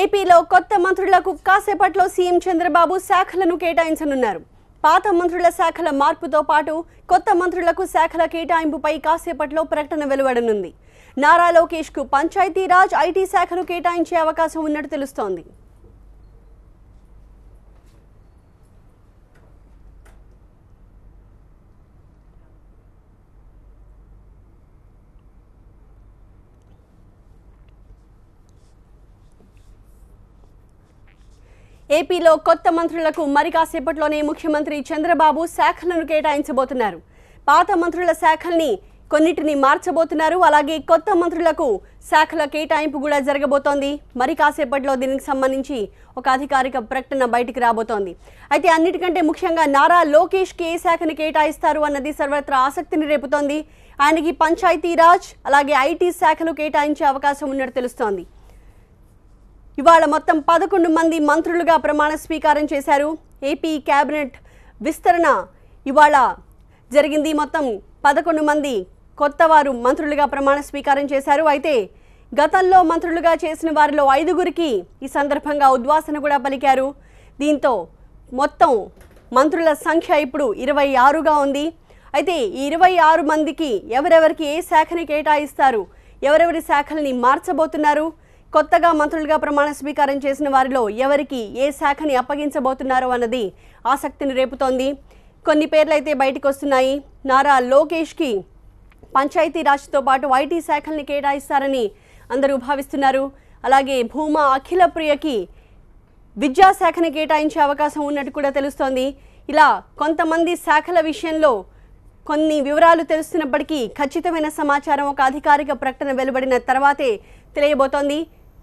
ఏపీలో కొత్త మంత్రులకు కాసేపట్లో సీఎం చంద్రబాబు శాఖలను కేటాయించనున్నారు. పాత మంత్రుల శాఖల మార్పుతో పాటు కొత్త మంత్రులకు శాఖల కేటాయింపుపై కాసేపట్లో ప్రకటన వెలువడనుంది. నారా లోకేష్ కు పంచాయతీరాజ్, ఐటీ శాఖను కేటాయించే అవకాశం ఉన్నట్టు తెలుస్తోంది. ఏపీలో కొత్త మంత్రులకు మరి కాసేపట్లోనే ముఖ్యమంత్రి చంద్రబాబు శాఖలను కేటాయించబోతున్నారు. పాత మంత్రుల శాఖల్ని కొన్నిటిని మార్చబోతున్నారు. అలాగే కొత్త మంత్రులకు శాఖల కేటాయింపు కూడా జరగబోతోంది. మరి కాసేపట్లో దీనికి సంబంధించి ఒక అధికారిక ప్రకటన బయటికి రాబోతోంది. అయితే అన్నిటికంటే ముఖ్యంగా నారా లోకేష్కి ఏ శాఖను కేటాయిస్తారు అన్నది సర్వత్రా ఆసక్తిని రేపుతోంది. ఆయనకి పంచాయతీరాజ్ అలాగే ఐటీ శాఖలు కేటాయించే అవకాశం ఉన్నట్టు తెలుస్తోంది. ఇవాళ మొత్తం 11 మంది మంత్రులుగా ప్రమాణ స్వీకారం చేశారు. ఏపీ కేబినెట్ విస్తరణ ఇవాళ జరిగింది. మొత్తం 11 మంది కొత్త వారు మంత్రులుగా ప్రమాణ స్వీకారం చేశారు. అయితే గతంలో మంత్రులుగా చేసిన వారిలో 5గురికి ఈ సందర్భంగా ఉద్వాసన కూడా పలికారు. దీంతో మొత్తం మంత్రుల సంఖ్య ఇప్పుడు 26గా ఉంది. అయితే ఈ 26 మందికి ఎవరెవరికి ఏ శాఖని కేటాయిస్తారు, ఎవరెవరి శాఖల్ని మార్చబోతున్నారు, కొత్తగా మంత్రులుగా ప్రమాణ స్వీకారం చేసిన వారిలో ఎవరికి ఏ శాఖని అప్పగించబోతున్నారో అన్నది ఆసక్తిని రేపుతోంది. కొన్ని పేర్లు అయితే బయటకు వస్తున్నాయి. నారా లోకేష్కి పంచాయతీరాజ్తో పాటు ఐటీ శాఖల్ని కేటాయిస్తారని అందరూ భావిస్తున్నారు. అలాగే భూమా అఖిలప్రియకి విద్యాశాఖని కేటాయించే అవకాశం ఉన్నట్టు కూడా తెలుస్తోంది. ఇలా కొంతమంది శాఖల విషయంలో కొన్ని వివరాలు తెలుస్తున్నప్పటికీ ఖచ్చితమైన సమాచారం ఒక అధికారిక ప్రకటన వెలువడిన తర్వాతే తెలియబోతోంది.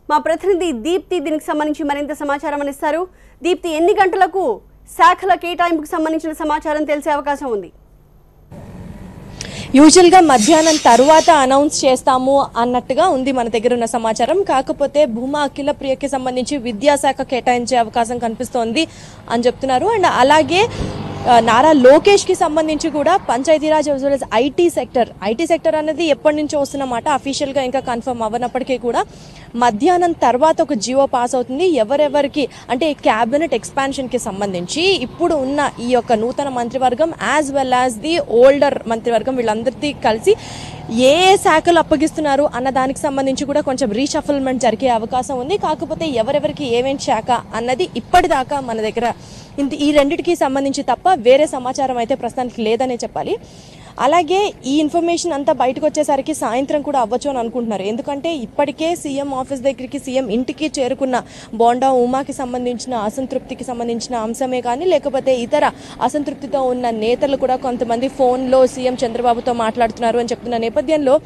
మా ప్రతినిధి దీప్తి దీనికి సంబంధించి మరింత సమాచారం అందిస్తారు. దీప్తి, ఎన్ని గంటలకు శాఖల కేటాయింపుకు సంబంధించిన సమాచారం తెలిసే అవకాశం ఉంది? యూజువల్గా మధ్యాహ్నం తర్వాత అనౌన్స్ చేస్తాము అన్నట్టుగా ఉంది మన దగ్గర ఉన్న సమాచారం. కాకపోతే భూమా అఖిలప్రియకి సంబంధించి విద్యాశాఖ కేటాయించే అవకాశం కనిపిస్తోంది అని చెప్తున్నారు. అండ్ అలాగే నారా లోకేష్కి సంబంధించి కూడా పంచాయతీరాజ్ ఐటీ సెక్టర్ అనేది ఎప్పటి నుంచో వస్తున్నమాట. అఫీషియల్గా ఇంకా కన్ఫర్మ్ అవ్వనప్పటికీ కూడా మధ్యాహ్నం తర్వాత ఒక జియో పాస్ అవుతుంది. ఎవరెవరికి అంటే క్యాబినెట్ ఎక్స్పాన్షన్కి సంబంధించి ఇప్పుడు ఉన్న ఈ యొక్క నూతన మంత్రివర్గం as well as the older మంత్రివర్గం వీళ్ళందరికీ కలిసి ఏ శాఖలు అప్పగిస్తున్నారు అన్న దానికి సంబంధించి కూడా కొంచెం రీషఫల్మెంట్ జరిగే అవకాశం ఉంది. కాకపోతే ఎవరెవరికి ఏమేంటి శాఖ అన్నది ఇప్పటిదాకా మన దగ్గర ఈ రెండిటికి సంబంధించి తప్ప వేరే సమాచారం అయితే ప్రస్తుతానికి లేదనే చెప్పాలి. అలాగే ఈ ఇన్ఫర్మేషన్ అంతా బయటకు వచ్చేసరికి సాయంత్రం కూడా అవ్వచ్చు అని అనుకుంటున్నారు. ఎందుకంటే ఇప్పటికే సీఎం ఆఫీస్ దగ్గరికి, సీఎం ఇంటికి చేరుకున్న బోండా ఉమాకి సంబంధించిన అసంతృప్తికి సంబంధించిన అంశమే కానీ లేకపోతే ఇతర అసంతృప్తితో ఉన్న నేతలు కూడా కొంతమంది ఫోన్లో సీఎం చంద్రబాబుతో మాట్లాడుతున్నారు అని చెప్తున్న నేపథ్యంలో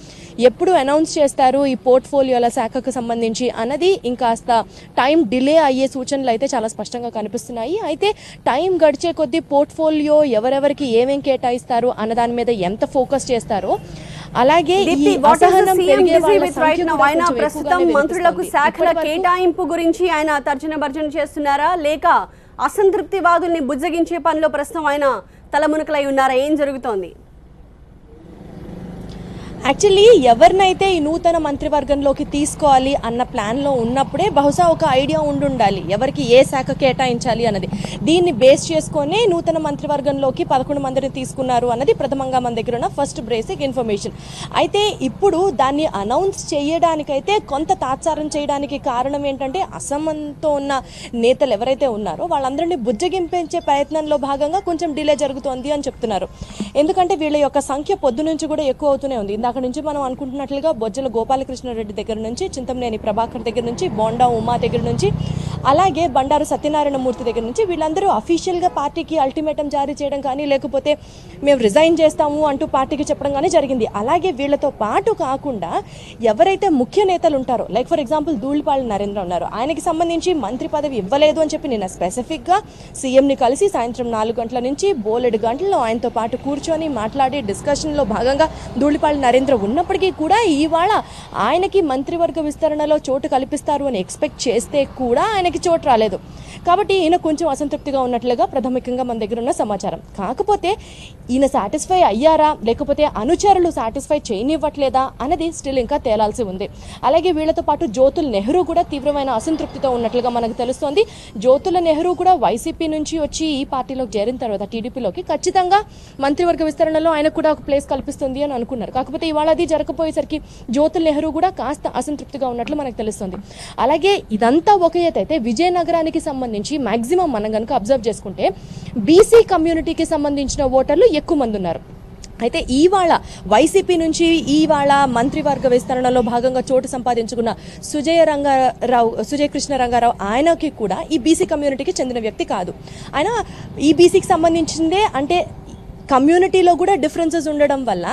ఎప్పుడు అనౌన్స్ చేస్తారు ఈ పోర్ట్ఫోలియోల శాఖకు సంబంధించి అన్నది ఇంకాస్త టైం డిలే అయ్యే సూచనలు అయితే చాలా స్పష్టంగా కనిపిస్తున్నాయి. అయితే టైం గడిచే కొద్దీ పోర్ట్ఫోలియో ఎవరెవరికి ఏమేం కేటాయిస్తారు అన్న దాని మీద ఎంత ఫోకస్ చేస్తారో అలాగే ప్రస్తుతం మంత్రులకు శాఖల కేటాయింపు గురించి ఆయన తర్జన భర్జన చేస్తున్నారా, లేక అసంతృప్తివాదుల్ని బుజ్జగించే పనిలో ప్రస్తుతం ఆయన తలమునకలై ఉన్నారా? ఏం జరుగుతోంది? యాక్చువల్లీ ఎవరినైతే ఈ నూతన మంత్రివర్గంలోకి తీసుకోవాలి అన్న ప్లాన్లో ఉన్నప్పుడే బహుశా ఒక ఐడియా ఉండాలి ఎవరికి ఏ శాఖ కేటాయించాలి అన్నది. దీన్ని బేస్ చేసుకొని నూతన మంత్రివర్గంలోకి 11 మందిని తీసుకున్నారు అన్నది ప్రథమంగా మన దగ్గర ఉన్న ఫస్ట్ బేసిక్ ఇన్ఫర్మేషన్. అయితే ఇప్పుడు దాన్ని అనౌన్స్ చేయడానికైతే కొంత తాత్సారం చేయడానికి కారణం ఏంటంటే అసమంతో ఉన్న నేతలు ఎవరైతే ఉన్నారో వాళ్ళందరినీ బుజ్జగింపే ప్రయత్నంలో భాగంగా కొంచెం డిలే జరుగుతోంది అని చెప్తున్నారు. ఎందుకంటే వీళ్ళ యొక్క సంఖ్య పొద్దు నుంచి కూడా ఎక్కువ అవుతూనే ఉంది. అక్కడ నుంచి మనం అనుకుంటున్నట్లుగా బొజ్జల గోపాలకృష్ణారెడ్డి దగ్గర నుంచి, చింతమనేని ప్రభాకర్ దగ్గర నుంచి, బోండా ఉమా దగ్గర నుంచి, అలాగే బండారు సత్యనారాయణ మూర్తి దగ్గర నుంచి వీళ్ళందరూ అఫీషియల్గా పార్టీకి అల్టిమేటం జారీ చేయడం కానీ లేకపోతే మేము రిజైన్ చేస్తాము అంటూ పార్టీకి చెప్పడం కానీ జరిగింది. అలాగే వీళ్ళతో పాటు కాకుండా ఎవరైతే ముఖ్య నేతలు ఉంటారో like for example Dhulipala Narendra ఉన్నారు, ఆయనకి సంబంధించి మంత్రి పదవి ఇవ్వలేదు అని చెప్పి నిన్న స్పెసిఫిక్గా సీఎంని కలిసి సాయంత్రం 4 గంటల నుంచి బోలెడు గంటల్లో ఆయనతో పాటు కూర్చొని మాట్లాడి డిస్కషన్లో భాగంగా ధూళిపాళ నరేంద్ర రవీంద్ర ఉన్నప్పటికీ కూడా ఇవాళ ఆయనకి మంత్రివర్గ విస్తరణలో చోటు కల్పిస్తారు అని ఎక్స్పెక్ట్ చేస్తే కూడా ఆయనకి చోటు రాలేదు. కాబట్టి ఈయన కొంచెం అసంతృప్తిగా ఉన్నట్లుగా ప్రాథమికంగా మన దగ్గర ఉన్న సమాచారం. కాకపోతే ఈయన సాటిస్ఫై అయ్యారా లేకపోతే అనుచరులు సాటిస్ఫై చేయనివ్వట్లేదా అన్నది స్టిల్ ఇంకా తేలాల్సి ఉంది. అలాగే వీళ్ళతో పాటు జ్యోతుల్ నెహ్రూ కూడా తీవ్రమైన అసంతృప్తితో ఉన్నట్లుగా మనకు తెలుస్తోంది. జ్యోతుల నెహ్రూ కూడా వైసీపీ నుంచి వచ్చి ఈ పార్టీలోకి చేరిన తర్వాత టీడీపీలోకి ఖచ్చితంగా మంత్రివర్గ విస్తరణలో ఆయనకు కూడా ఒక ప్లేస్ కల్పిస్తుంది అని అనుకున్నారు. కాకపోతే ఇవాళ అది జరగపోయేసరికి జ్యోతుల్ నెహ్రూ కూడా కాస్త అసంతృప్తిగా ఉన్నట్లు మనకు తెలుస్తుంది. అలాగే ఇదంతా ఒక ఎత్తైతే విజయనగరానికి సంబంధించి మాక్సిమం మనం కనుక అబ్జర్వ్ చేసుకుంటే బీసీ కమ్యూనిటీకి సంబంధించిన ఓటర్లు ఎక్కువ మంది ఉన్నారు. అయితే ఇవాళ వైసీపీ నుంచి ఇవాళ మంత్రివర్గ విస్తరణలో భాగంగా చోటు సంపాదించుకున్న సుజయ కృష్ణ రంగారావు ఆయనకి కూడా ఈ బీసీ కమ్యూనిటీకి చెందిన వ్యక్తి కాదు. ఆయన ఈ బీసీకి సంబంధించిందే. అంటే కమ్యూనిటీలో కూడా డిఫరెన్సెస్ ఉండడం వల్ల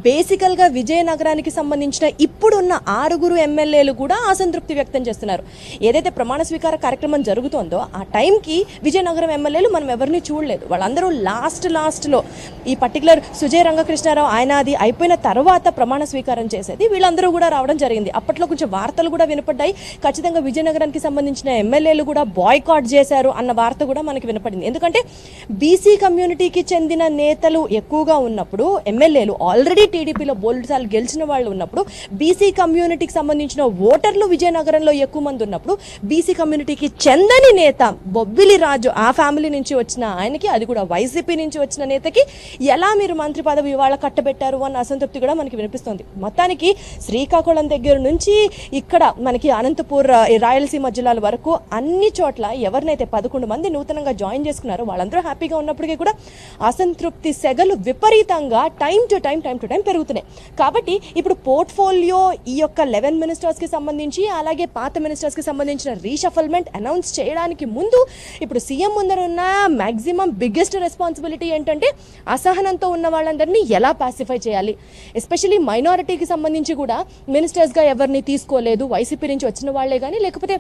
బేసికల్గా విజయనగరానికి సంబంధించిన ఇప్పుడున్న 6 ఎమ్మెల్యేలు కూడా అసంతృప్తి వ్యక్తం చేస్తున్నారు. ఏదైతే ప్రమాణ స్వీకార కార్యక్రమం జరుగుతోందో ఆ టైంకి విజయనగరం ఎమ్మెల్యేలు మనం ఎవరిని చూడలేదు. వాళ్ళందరూ లాస్ట్లో ఈ పర్టికులర్ సుజయ రంగకృష్ణారావు ఆయన అది అయిపోయిన తర్వాత ప్రమాణ స్వీకారం చేసేది వీళ్ళందరూ కూడా రావడం జరిగింది. అప్పట్లో కొంచెం వార్తలు కూడా వినపడ్డాయి. ఖచ్చితంగా విజయనగరానికి సంబంధించిన ఎమ్మెల్యేలు కూడా బాయ్కాట్ చేశారు అన్న వార్త కూడా మనకి వినపడింది. ఎందుకంటే బీసీ కమ్యూనిటీకి చెందిన నేతలు ఎక్కువగా ఉన్నప్పుడు, ఎమ్మెల్యేలు ఆల్రెడీ టీడీపీలో బోల్డ్సార్లు గెలిచిన వాళ్ళు ఉన్నప్పుడు, బీసీ కమ్యూనిటీకి సంబంధించిన ఓటర్లు విజయనగరంలో ఎక్కువ మంది ఉన్నప్పుడు బీసీ కమ్యూనిటీకి చెందని నేత బొబ్బిలి రాజు ఆ ఫ్యామిలీ నుంచి వచ్చిన ఆయనకి, అది కూడా వైసీపీ నుంచి వచ్చిన నేతకి ఎలా మీరు మంత్రి పదవి ఇవాళ కట్టబెట్టారు అన్న అసంతృప్తి కూడా మనకి వినిపిస్తుంది. మొత్తానికి శ్రీకాకుళం దగ్గర నుంచి ఇక్కడ మనకి అనంతపూర్ రాయలసీమ జిల్లాల వరకు అన్ని చోట్ల ఎవరినైతే 11 మంది నూతనంగా జాయిన్ చేసుకున్నారో వాళ్ళందరూ హ్యాపీగా ఉన్నప్పటికీ కూడా అసంతృప్తి సెగలు విపరీతంగా టైం టు టైం పెరుగుతున్నాయి. కాబట్టి ఇప్పుడు పోర్ట్ఫోలియో ఈ యొక్క 11 మినిస్టర్స్కి సంబంధించి అలాగే పాత మినిస్టర్స్కి సంబంధించిన రీషఫల్మెంట్ అనౌన్స్ చేయడానికి ముందు ఇప్పుడు సీఎం ముందర ఉన్న మ్యాక్సిమం బిగ్గెస్ట్ రెస్పాన్సిబిలిటీ ఏంటంటే అసహనంతో ఉన్న వాళ్ళందరినీ ఎలా పాసిఫై చేయాలి. ఎస్పెషలీ మైనారిటీకి సంబంధించి కూడా మినిస్టర్స్గా ఎవరిని తీసుకోలేదు. వైసీపీ నుంచి వచ్చిన వాళ్లే కానీ, లేకపోతే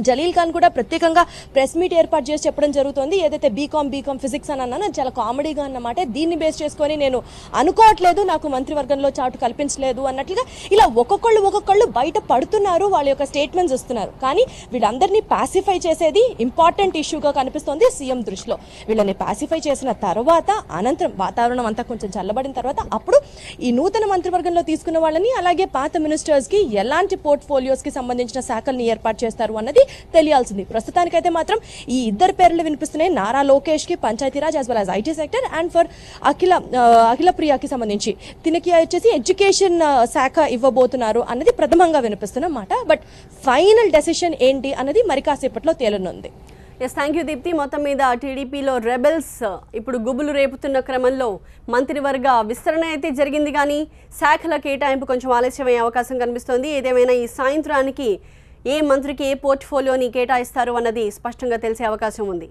జలీల్ ఖాన్ కూడా ప్రత్యేకంగా ప్రెస్ మీట్ ఏర్పాటు చేసి చెప్పడం జరుగుతుంది. ఏదైతే బీకామ్ ఫిజిక్స్ అని అన్నానో చాలా కామెడీగా అన్నమాట. దీన్ని బేస్ చేసుకొని నేను అనుకోవట్లేదు, నాకు మంత్రివర్గంలో చాటు కల్పించలేదు అన్నట్లుగా ఇలా ఒక్కొక్కళ్ళు బయట పడుతున్నారు, వాళ్ళ యొక్క స్టేట్మెంట్స్ ఇస్తున్నారు. కానీ వీళ్ళందరినీ పాసిఫై చేసేది ఇంపార్టెంట్ ఇష్యూగా కనిపిస్తోంది సీఎం దృష్టిలో. వీళ్ళని పాసిఫై చేసిన తర్వాత అనంతరం వాతావరణం అంతా కొంచెం చల్లబడిన తర్వాత అప్పుడు ఈ నూతన మంత్రివర్గంలో తీసుకున్న వాళ్ళని అలాగే పాత మినిస్టర్స్కి ఎలాంటి పోర్ట్ఫోలియోస్కి సంబంధించిన శాఖల్ని ఏర్పాటు చేస్తారు అన్నది తెలియాల్సింది. ప్రస్తుతానికైతే మాత్రం ఈ ఇద్దరు పేర్లు వినిపిస్తున్నాయి. నారా లోకేష్ కి Panchayati Raj as well as IT sector, and for Akhila ప్రియాకి సంబంధించి తినకి వచ్చేసి ఎడ్యుకేషన్ శాఖ ఇవ్వబోతున్నారు అన్నది ప్రథమంగా వినిపిస్తున్న మాట. బట్ ఫైనల్ డెసిషన్ ఏంటి అన్నది మరి కాసేపట్లో తేలనుంది. Yes, thank you Deepti. మొత్తం మీద టీడీపీలో రెబెల్స్ ఇప్పుడు గుబులు రేపుతున్న క్రమంలో మంత్రివర్గ విస్తరణ అయితే జరిగింది, కానీ శాఖల కేటాయింపు కొంచెం ఆలస్యమయ్యే అవకాశం కనిపిస్తోంది. ఏదేమైనా ఈ సాయంత్రానికి ఏ మంత్రికి ఏ పోర్ట్ఫోలియోని కేటాయిస్తారు అన్నది స్పష్టంగా తెలిసే అవకాశం ఉంది.